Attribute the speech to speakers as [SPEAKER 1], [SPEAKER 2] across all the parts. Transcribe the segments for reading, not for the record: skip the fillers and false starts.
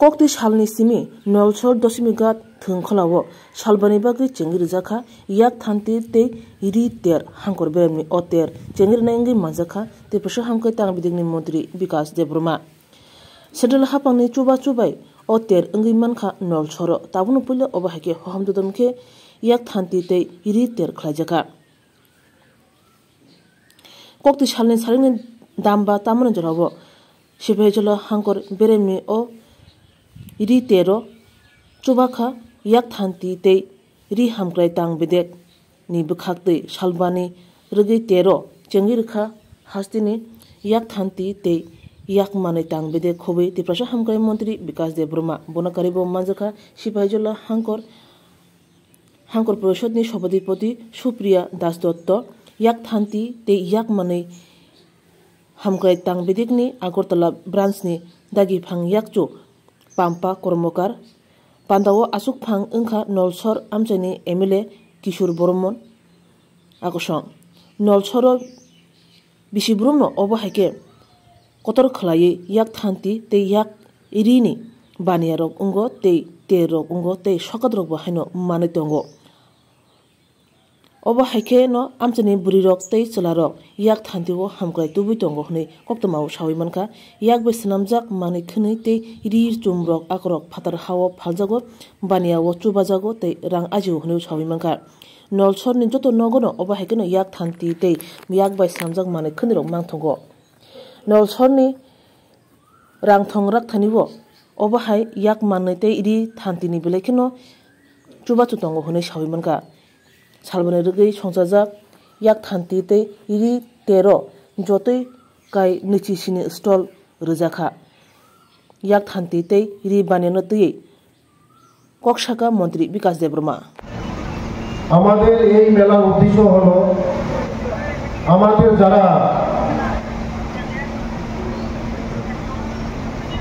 [SPEAKER 1] Kokti salni simi nolchor dosimigat thungkhalawo salbani bagri chengir jakha yak thanti te iri ter hangkor beremni oter chengir nangi manjakha te pusha hamkai tang bidingni mantri Vikas Debroma sedal hapangni chubai oter ngi mankha nolchoro tabunu pule obahake hohamdodamke yak thanti te iri ter khlajaka kokti salni saringni damba tamana jarawo sibhejolo hangkor beremni o iri tero chubakha yak thanti te ri hamkrai tang bidek ni bukhakte salbani rigi tero chengirkha hastini yak thanti te yak mane tang bidek khobe te prasha hamkrai mantri Vikas Debroma bonakaribo manjakha sibhaijola hangkor poriষদনি সভাধিপতি Supriya Das Dutta yak thanti te yak mane hamkrai tang bidekni Agartala branchni dagi phang yakchu Pampa Kormokar Pandawo Asuk Phang Ingkha Nolchor Amchani MLA Kishore Boromon Akosong Nolchoro Bishibrumno Obahake Kotor Khlaye yak thanti te yak irini baniyarok ungo te terok ungo te sokadrok bahaino manitongo Obahake no amchani burirok te cholarok yak thantiwo hamkrai tubui tongo hne koptamaw sawimanka yak be snamjak mani khni te rir chumrok akrok phatar hawo phaljago baniyawo chubajago te rang ajiu hne sawimanka nolchor ni joto nogono obahake no yak thanti te yak bai samjak mani khnirok mangthongo nolchor ni rang thongrak thaniwo obahai yak mani te iri thanti ni belekino chubachu tongo hne sawimanka salbani rigi songsajak yak thanti te iri tero jotoi kai nichi sini stall rjakha yak thanti te iri baneno tui kokshaka মন্ত্রী বিকাশ দেববর্মা
[SPEAKER 2] আমাদের এই মেলার উদ্দেশ্য হলো আমাদের যারা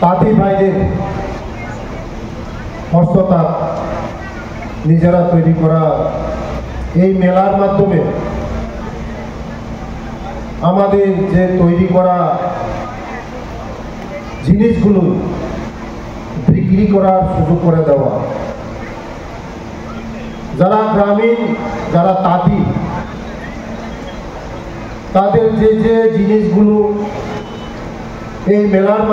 [SPEAKER 2] তাঁতি ভাইদের হস্ততাঁত নিজেরা তৈরি করা এই মেলার মাধ্যমে আমাদের যে তৈরি করা জিনিসগুলো বিক্রি করার সুযোগ করে দেওয়া যারা গ্রামীণ যারা তাঁতি তাদের যে যে জিনিসগুলো এই মেলার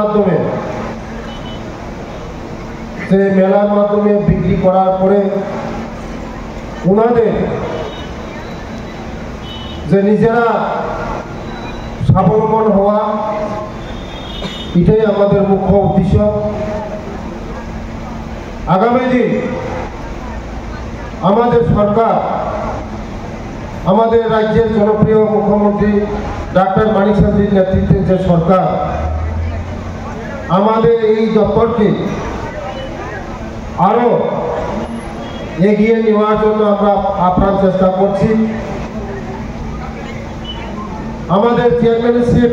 [SPEAKER 2] মাধ্যমে বিক্রি করার পরে ওনাদের যে নিজেরা স্বাবলম্বন হওয়া এটাই আমাদের মুখ্য উদ্দেশ্য আগামী দিন আমাদের সরকার আমাদের রাজ্যের জনপ্রিয় মুখ্যমন্ত্রী ডক্টর মানিক সাহাজির নেতৃত্বে যে সরকার আমাদের এই দপ্তরকে আরো এগিয়ে নেওয়ার জন্য আমরা আপ্রাণ চেষ্টা করছি আমাদের চেয়ারম্যানশিপ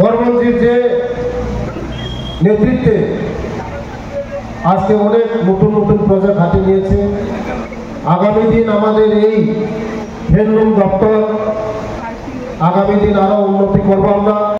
[SPEAKER 2] বর্মনজির যে নেতৃত্বে আজকে অনেক নতুন প্রজেক্ট হাতে নিয়েছে আগামী দিন আমাদের এই হ্যান্ডলুম দপ্তর আগামী দিন আরো উন্নতি করব আমরা